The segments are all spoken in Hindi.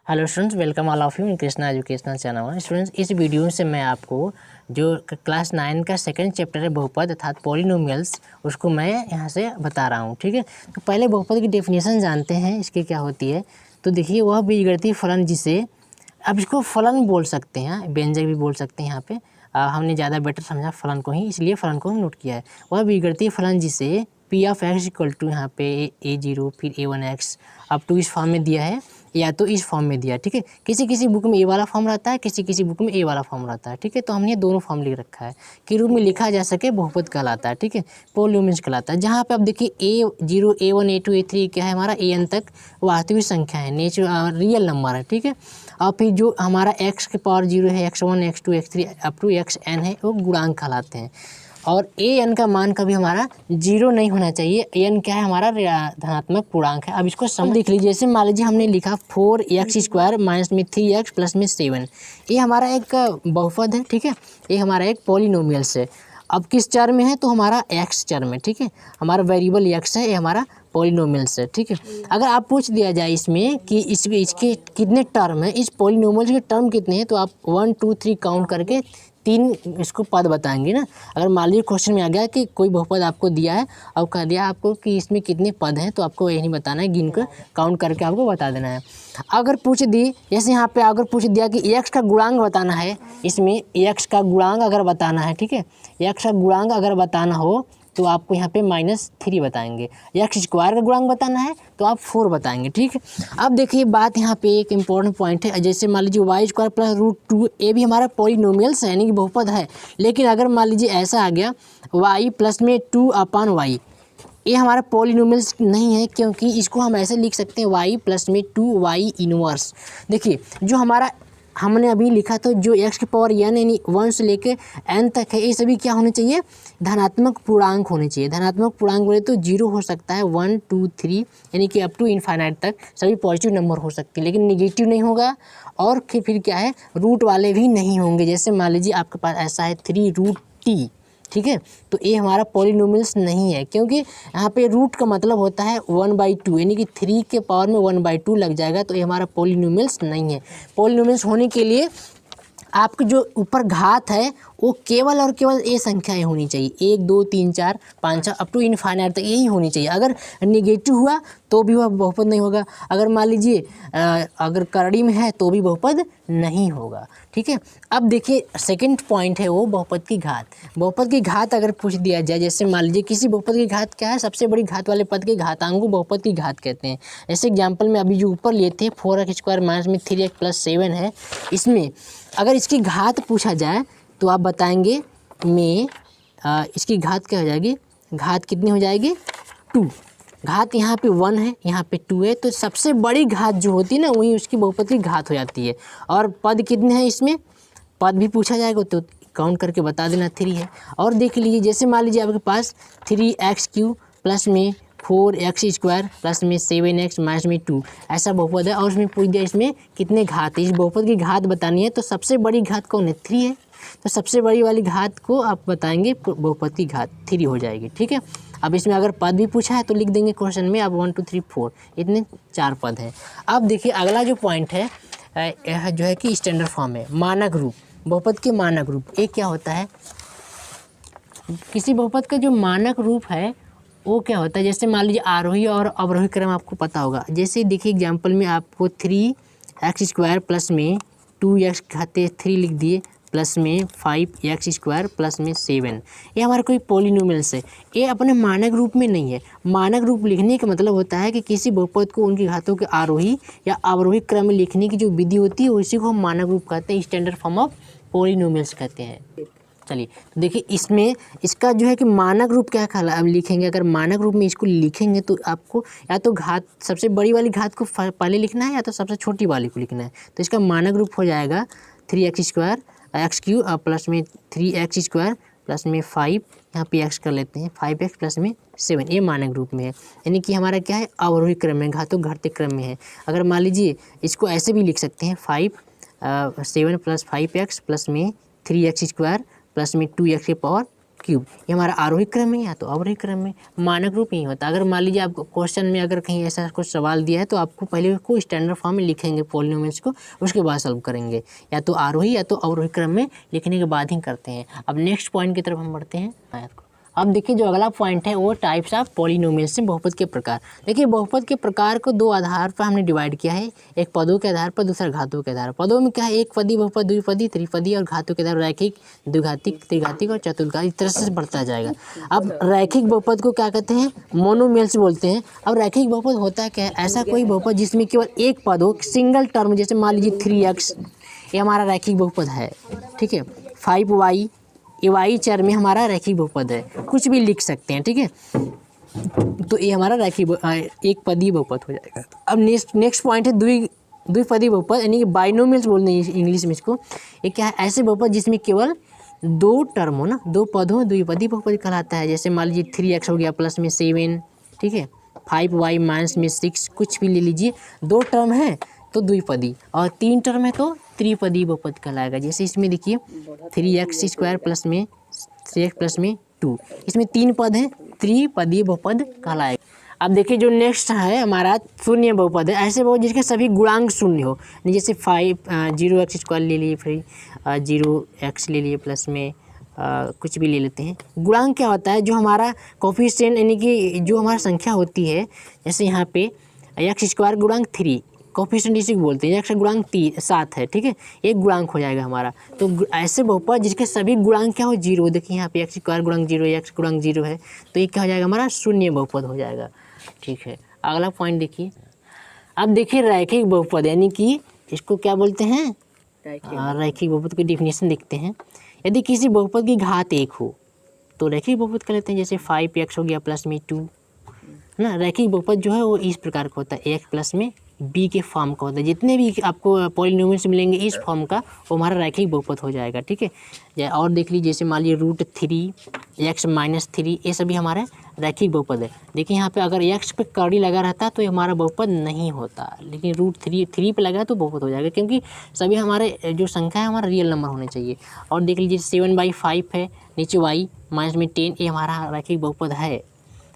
Hello students, welcome all of you in Krishna educational channel. Students, इस वीडियो से मैं आपको जो क्लास 9 का सेकंड चैप्टर है बहुपद अर्थात पॉलिनोमियल्स, उसको मैं यहाँ से बता रहा हूँ। ठीक है, तो पहले बहुपद की डेफिनेशन जानते हैं इसकी क्या होती है। तो देखिए, वह बीजगणितीय फलन जिसे, अब इसको फलन बोल सकते हैं, व्यंजक भी बोल सकते हैं। यहाँ पे हमने ज़्यादा बेटर समझा फलन को ही, इसलिए फलन को हम नोट किया है। वह बीजगणितीय फलन जिसे P of X equal to यहाँ पे a0 फिर a1x अप टू इस फॉर्म में दिया है या तो इस फॉर्म में दिया। ठीक है, किसी किसी बुक में ए वाला फॉर्म रहता है, किसी किसी बुक में ए वाला फॉर्म रहता है। ठीक है, तो हमने दोनों फॉर्म लिख रखा है कि रूप में लिखा जा सके बहुपद कहलाता है। ठीक है, पॉलिनोमियल्स कहलाता है। जहाँ पे आप देखिए a0 a1 a2 a3 क्या है, हमारा an तक वास्तविक संख्या है, रियल नंबर है। ठीक है, और फिर जो हमारा x के पावर 0 है, x1 x2 x3 up to xn है, वो गुणांक कहलाते हैं। और an का मान कभी हमारा 0 नहीं होना चाहिए। an क्या है, हमारा धनात्मक पूर्णांक है। अब इसको समझ लिख लीजिए। जैसे मान लीजिए हमने लिखा 4x² माइनस में 3x प्लस में 7, ये हमारा एक बहुपद है। ठीक है, ये हमारा एक पॉलिनोमियल्स है। अब किस चर में है, तो हमारा x चर में। ठीक है, हमारा वेरिएबल x है, ये हमारा पॉलिनोमियल्स है। ठीक है, अगर आप पूछ दिया जाए इसमें कि इसके कितने टर्म है, इस पॉलिनोमियल्स के टर्म कितने हैं, तो आप 1 2 3 काउंट करके 3 इसको पद बताएंगे ना। अगर मान लीजिए क्वेश्चन में आ गया कि कोई बहुपद आपको दिया है और कह दिया आपको कि इसमें कितने पद हैं, तो आपको यही बताना है, गिन कर काउंट करके आपको बता देना है। अगर पूछ दी, जैसे यहाँ पे अगर पूछ दिया कि x का गुणांक बताना है, इसमें x का गुणांक अगर बताना है, ठीक है, x का गुणांक अगर बताना हो तो आपको यहाँ पे -3 बताएंगे। x² का गुणांक बताना है तो आप 4 बताएंगे। ठीक है, अब देखिए बात यहाँ पे एक इम्पॉर्टेंट पॉइंट है। जैसे मान लीजिए y² प्लस √2, ये भी हमारा पॉलिनोमियल्स है, यानी कि बहुपद है। लेकिन अगर मान लीजिए ऐसा आ गया y प्लस में 2/y, ये हमारा पॉलिनोमियल्स नहीं है, क्योंकि इसको हम ऐसे लिख सकते हैं y प्लस में 2y इनवर्स। देखिए, जो हमारा हमने अभी लिखा तो जो x की पावर n यानी 1 से लेके n तक है, ये सभी क्या होने चाहिए, धनात्मक पूर्णांक होने चाहिए। धनात्मक पूर्णांक बोले तो 0 हो सकता है, 1 2 3 यानी कि अप टू इनफाइनाइट तक सभी पॉजिटिव नंबर हो सकते हैं, लेकिन निगेटिव नहीं होगा। और फिर क्या है, रूट वाले भी नहीं होंगे। जैसे मान लीजिए आपके पास ऐसा है 3√t, ठीक है, तो ये हमारा पॉलिनोमियल्स नहीं है, क्योंकि यहाँ पे रूट का मतलब होता है 1/2, यानी कि 3 के पावर में 1/2 लग जाएगा, तो ये हमारा पॉलिनोमियल्स नहीं है। पॉलिनोमियल्स होने के लिए आपके जो ऊपर घात है वो केवल और केवल ये संख्याएं होनी चाहिए, 1 2 3 4 5 6 अप टू इनफाइनाइट तक यही होनी चाहिए। अगर निगेटिव हुआ तो भी वह बहुपद नहीं होगा। अगर मान लीजिए अगर करड़ी में है तो भी बहुपद नहीं होगा। ठीक है, अब देखिए सेकंड पॉइंट है वो बहुपद की घात। बहुपद की घात अगर पूछ दिया जाए, जैसे मान लीजिए किसी बहुपद की घात क्या है, सबसे बड़ी घात वाले पद के घातांक को बहुपद की घात कहते हैं। जैसे एग्जाम्पल में अभी जो ऊपर लिए थे 4x² माइनस में 3x प्लस 7 है, इसमें अगर इसकी घात पूछा जाए तो आप बताएंगे में इसकी घात क्या हो जाएगी, घात कितनी हो जाएगी, 2। घात यहाँ पे 1 है, यहाँ पे 2 है, तो सबसे बड़ी घात जो होती है ना, वही उसकी बहुपद की घात हो जाती है। और पद कितने हैं, इसमें पद भी पूछा जाएगा तो काउंट करके बता देना 3 है। और देख लीजिए, जैसे मान लीजिए आपके पास 3x³ प्लस में 4x² प्लस में 7x माइनस में 2 ऐसा बहुपद है, और उसमें पूछ दिया इसमें कितने घात है। इस बहुपद की घात बतानी है तो सबसे बड़ी घात कौन है, 3 है, तो सबसे बड़ी वाली घात को आप बताएंगे, बहुपद की घात 3 हो जाएगी। ठीक है, अब इसमें अगर पद भी पूछा है तो लिख देंगे क्वेश्चन में, अब 1 2 3 4 इतने 4 पद हैं। अब देखिए अगला जो पॉइंट है यह जो है कि स्टैंडर्ड फॉर्म है, मानक रूप। बहुपद के मानक रूप एक क्या होता है, किसी बहुपद का जो मानक रूप है वो क्या होता है। जैसे मान लीजिए आरोही और अवरोही क्रम आपको पता होगा। जैसे देखिए एग्जाम्पल में आपको 3x² प्लस में 2x खाते 3 लिख दिए, प्लस में 5x² प्लस में 7, ये हमारा कोई पॉलिनोमियल्स है। ये अपने मानक रूप में नहीं है। मानक रूप लिखने का मतलब होता है कि किसी बहुपद को उनकी घातों के आरोही या अवरोही क्रम में लिखने की जो विधि होती है उसी को हम मानक रूप कहते हैं, स्टैंडर्ड फॉर्म ऑफ पॉलिनोमियल्स कहते हैं। चलिए तो देखिए इसमें इसका जो है कि मानक रूप क्या कहला, अब लिखेंगे अगर मानक रूप में इसको लिखेंगे तो आपको या तो घात सबसे बड़ी वाली घात को पहले लिखना है या तो सबसे छोटी वाली को लिखना है। तो इसका मानक रूप हो जाएगा 3x² x³ प्लस में 3x² प्लस में 5, यहाँ पे x कर लेते हैं, 5x प्लस में 7, ये मानक रूप में है। यानी कि हमारा क्या है, अवरोही क्रम में, घातों घटते क्रम में है। अगर मान लीजिए इसको ऐसे भी लिख सकते हैं, 7 प्लस 5x प्लस में 3x² प्लस में 2x के पावर क्यूब, ये हमारा आरोही क्रम में या तो अवरोही क्रम में, मानक रूप नहीं होता। अगर मान लीजिए आपको क्वेश्चन में अगर कहीं ऐसा कुछ सवाल दिया है तो आपको पहले उसको स्टैंडर्ड फॉर्म में लिखेंगे पॉलिनोमियल्स को, उसके बाद सॉल्व करेंगे, या तो आरोही या तो अवरोही क्रम में लिखने के बाद ही करते हैं। अब नेक्स्ट पॉइंट की तरफ हम बढ़ते हैं। अब देखिए जो अगला पॉइंट है वो टाइप्स ऑफ पॉलिनोमियल्स से बहुपद के प्रकार। देखिए बहुपद के प्रकार को दो आधार पर हमने डिवाइड किया है, एक पदों के आधार पर, दूसरा घातों के आधार पर। पदों में क्या है, एक पदी, बहुपद, द्विपदी, त्रिपदी, और घातों के आधार रैखिक, द्विघातिक, त्रिघातिक और चतुर्घातिक, इस तरह से बढ़ता जाएगा। अब रैखिक बहुपद को क्या कहते हैं, मोनोमियल्स बोलते हैं। अब रैखिक बहुपद होता है क्या है, ऐसा कोई बहुपद जिसमें केवल एक पद हो, सिंगल टर्म, जैसे मान लीजिए 3x, ये हमारा रैखिक बहुपद है, ठीक है। 5y, ये वाई चर में हमारा रैखिक बहुपद है, कुछ भी लिख सकते हैं, ठीक है। तो ये हमारा रैखिक एक पदी बहुपद हो जाएगा। अब नेक्स्ट पॉइंट है द्विपदी बहुपद, यानी कि बाइनोमियल्स बोलते हैं इंग्लिश में इसको। ये क्या है, ऐसे बहुपद जिसमें केवल दो टर्म हो ना, दो पद हो, द्विपदी बहुपद कहलाता है। जैसे मान लीजिए 3x हो गया प्लस में 7, ठीक है, 5y माइनस में 6, कुछ भी ले लीजिए, दो टर्म है तो द्विपदी, और तीन टर्म है तो त्रिपदी बहुपद कहलाएगा। जैसे इसमें देखिए 3x² प्लस में 3x प्लस में 2, इसमें तीन पद हैं, त्रिपदी बहुपद कहलाएगा। अब देखिए जो नेक्स्ट है हमारा शून्य बहुपद है, ऐसे बहुपद जिसके सभी गुणांक शून्य हो, जैसे 0x² ले लिए, फिर 0x ले लिए, प्लस में कुछ भी ले लेते हैं। गुणांक क्या होता है, जो हमारा कोफिशिएंट यानी कि जो हमारा संख्या होती है, जैसे यहाँ पे x² गुणांक 3, कोफिशिएंट इसी को बोलते हैं, x गुणांक 7 है, ठीक है, एक गुणांक हो जाएगा हमारा। तो ऐसे बहुपद जिसके सभी गुणांक क्या हो 0, देखिए यहाँ पे x² गुणांक 0, x गुणांक 0 है, तो ये क्या हो जाएगा हमारा शून्य बहुपद हो जाएगा, ठीक है। अगला पॉइंट देखिए, अब देखिए रैखिक बहुपद, यानी कि इसको क्या बोलते हैं, रैखिक बहुपद की डिफिनेशन देखते हैं। यदि किसी बहुपद की घात 1 हो तो रैखिक बहुपद कर लेते हैं। जैसे 5x हो गया प्लस में 2 ना, रैखिक बहुपद जो है वो इस प्रकार का होता है, x प्लस में b के फॉर्म का होता है। जितने भी आपको पॉलिनोमियल्स मिलेंगे इस फॉर्म का, वो हमारा रैखिक बहुपद हो जाएगा, ठीक है। और देख लीजिए, जैसे मान लीजिए √3 x माइनस 3, ये सभी हमारे रैखिक बहुपद है। देखिए यहाँ पे अगर x पे कड़ी लगा रहता तो ये हमारा बहुपद नहीं होता, लेकिन √3 पे लगा तो बहुपद हो जाएगा, क्योंकि सभी हमारे जो संख्या है हमारा रियल नंबर होने चाहिए। और देख लीजिए 7/5 है, नीचे y माइनस में 10, ये हमारा रैखिक बहुपद है,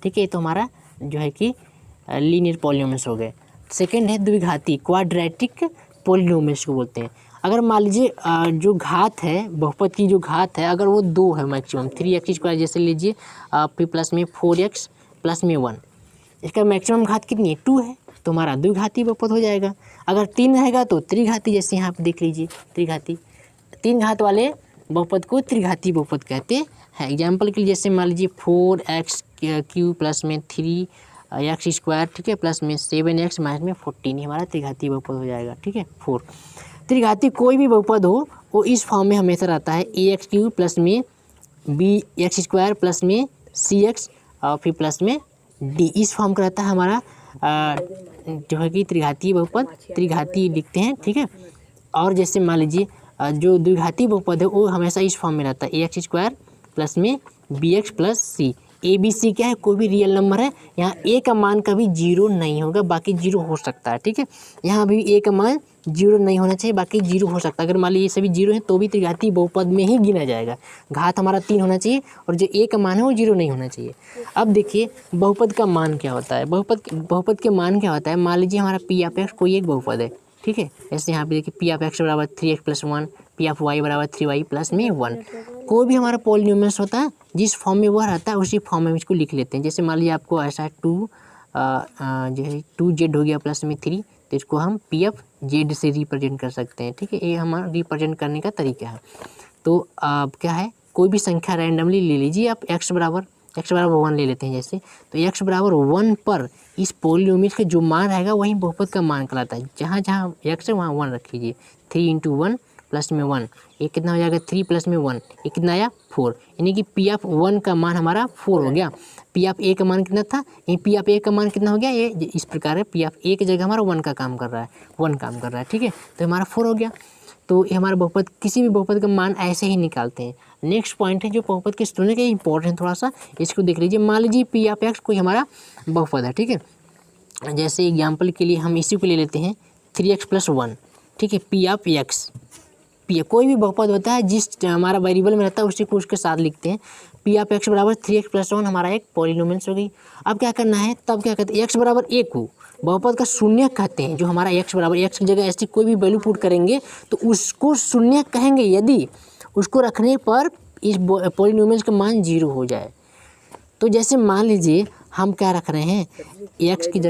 ठीक है। ये तो हमारा जो है कि लीनियर पॉलिनोमियल्स हो गए। सेकेंड है द्विघाती, क्वाड्रेटिक पॉलिनोमियल्स को बोलते हैं। अगर मान लीजिए जो घात है, बहुपद की जो घात है, अगर वो 2 है मैक्सिमम, 3x² जैसे लीजिए, फिर प्लस में 4x प्लस में 1, इसका मैक्सिमम घात कितनी है 2 है, तो हमारा द्विघाती बहुपद हो जाएगा। अगर 3 रहेगा तो त्रिघाती, जैसे यहाँ पे देख लीजिए त्रिघाती, 3 घात वाले बहुपद को त्रिघाती बहुपद कहते हैं। एग्जाम्पल के लिए जैसे मान लीजिए 4x³ प्लस में 3x², ठीक है, प्लस में 7x माइनस में 14, हमारा त्रिघाती बहुपद हो जाएगा, ठीक है। 4 त्रिघाती कोई भी बहुपद हो वो इस फॉर्म में हमेशा रहता है, ax³ प्लस में bx² प्लस में cx और फिर प्लस में d, इस फॉर्म का रहता है हमारा जो है कि त्रिघाती बहुपद, त्रिघाती लिखते हैं, ठीक है। और जैसे मान लीजिए जो द्विघाती बहुपद है वो हमेशा इस फॉर्म में रहता है, ax² प्लस में bx plus c। A B C क्या है, कोई भी रियल नंबर है, यहाँ ए का मान कभी 0 नहीं होगा, बाकी 0 हो सकता है, ठीक है। यहाँ भी ए का मान 0 नहीं होना चाहिए, बाकी 0 हो सकता है। अगर मान लीजिए सभी 0 हैं तो भी त्रिघाती बहुपद में ही गिना जाएगा। घात हमारा 3 होना चाहिए और जो ए का मान है वो 0 नहीं होना चाहिए। अब देखिए बहुपद का मान क्या होता है, बहुपद के मान क्या होता है। मान लीजिए हमारा p(x) कोई एक बहुपद है, ठीक है। जैसे यहाँ पे देखिए p(x) बराबर 3x प्लस 1, p(y) बराबर 3y प्लस में 1। कोई भी हमारा पॉलिनोमियल्स होता है जिस फॉर्म में वह रहता है उसी फॉर्म में इसको लिख लेते हैं। जैसे मान लीजिए आपको ऐसा है 2z हो गया प्लस में 3, तो इसको हम pf(z) से रिप्रेजेंट कर सकते हैं, ठीक है। ये हमारा रिप्रेजेंट करने का तरीका है। तो क्या है, कोई भी संख्या रैंडमली ले लीजिए आप, x बराबर 1 ले लेते हैं जैसे, तो x बराबर 1 पर इस पॉलिनोमियल का जो मान रहेगा वही बहुपद का मान कहलाता है। जहाँ जहाँ x है वहाँ 1 रख लीजिए। 3 × 1 प्लस में 1, ये कितना हो जाएगा 3 प्लस में 1, ये कितना आया 4, यानी कि p(1) का मान हमारा 4 हो गया। p(a) का मान कितना था, ये p(a) का मान कितना हो गया, ये इस प्रकार है, p(a) की जगह हमारा 1 का काम कर रहा है, 1 काम कर रहा है, ठीक है। तो हमारा 4 हो गया। तो ये हमारा बहुपद, किसी भी बहुपद का मान ऐसे ही निकालते हैं। नेक्स्ट पॉइंट है जो बहुपद के स्टूडेंट के इंपॉर्टेंट थोड़ा सा, इसको देख लीजिए। मान लीजिए p(x) कोई हमारा बहुपद है, ठीक है। जैसे एग्जाम्पल के लिए हम इसी को ले लेते हैं 3x प्लस 1, ठीक है, p(x) पी कोई भी बहुपद होता है जिस हमारा वेरिएबल में रहता है उसी को उसके साथ लिखते हैं। पी ऑफ एक्स बराबर 3x + 1 हमारा एक पॉलिनोमियल्स हो गई। अब क्या करना है, तब क्या कहते हैं, एक्स बराबर 1 को बहुपद का शून्य कहते हैं। जो हमारा एक्स बराबर एक्स की जगह ऐसी कोई भी वैल्यू पुट करेंगे तो उसको शून्य कहेंगे यदि उसको रखने पर इस पॉलिनोमियल्स का मान 0 हो जाए। तो जैसे मान लीजिए हम क्या रख रहे हैं, एक्स की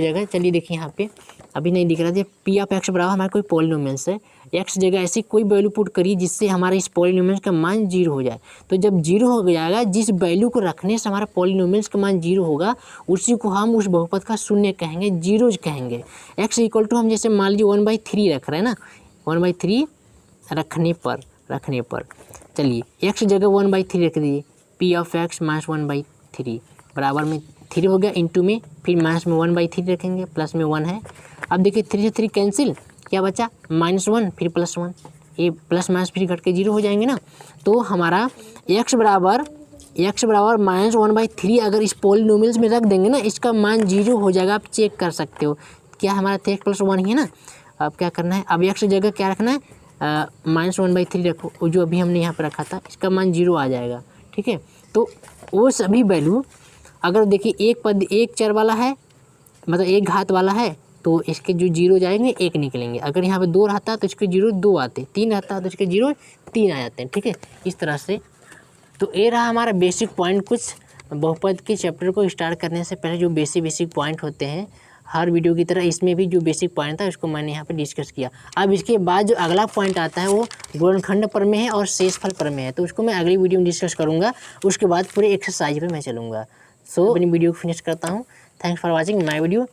जगह चलिए देखिए यहाँ पे अभी नहीं दिख रहा है, पी ऑफ एक्स बराबर हमारा कोई पॉलिनोमियल्स है, एक्स जगह ऐसी कोई वैल्यू पुट करिए जिससे हमारे इस पॉलिनोमियल्स का मान 0 हो जाए। तो जब 0 हो जाएगा, जिस वैल्यू को रखने से हमारा पॉलिनोमियल्स का मान 0 होगा उसी को हम उस बहुपद का शून्य कहेंगे, 0 कहेंगे। एक्स इक्वल टू हम जैसे मान लीजिए 1/3 रख रहे हैं ना, 1/3 रखने पर चलिए एक्स जगह 1/3 रख दीजिए, पी ऑफ एक्स माइनस 1/3 बराबर में 3 हो गया, इंटू में फिर माइनस में 1/3 रखेंगे, प्लस में 1 है। अब देखिए 3 से 3 कैंसिल, क्या बचा -1 फिर +1, ये प्लस माइनस फिर घट के 0 हो जाएंगे ना। तो हमारा x बराबर -1/3 अगर इस पॉलिनोमियल्स में रख देंगे ना, इसका मान 0 हो जाएगा। आप चेक कर सकते हो, क्या हमारा 3x + 1 ही है ना। अब क्या करना है, अब x की जगह क्या रखना है, -1/3 रखो, जो अभी हमने यहाँ पर रखा था, इसका मान 0 आ जाएगा। ठीक है, तो वो सभी वैल्यू अगर देखिए एक चर वाला है, मतलब एक घात वाला है, तो इसके जो 0 जाएंगे 1 निकलेंगे। अगर यहाँ पे 2 रहता तो इसके 0 2 आते, 3 रहता तो इसके 0 3 आ जाते हैं। ठीक है, इस तरह से। तो ये रहा हमारा बेसिक पॉइंट। कुछ बहुपद के चैप्टर को स्टार्ट करने से पहले जो बेसिक पॉइंट होते हैं, हर वीडियो की तरह इसमें भी जो बेसिक पॉइंट था उसको मैंने यहाँ पे डिस्कस किया। अब इसके बाद जो अगला पॉइंट आता है वो गुणनखंड प्रमेय है और शेषफल प्रमेय है, तो उसको मैं अगली वीडियो में डिस्कस करूँगा। उसके बाद पूरे एक्सरसाइज पर मैं चलूँगा। सो अपनी वीडियो को फिनिश करता हूँ। Thanks for watching my video.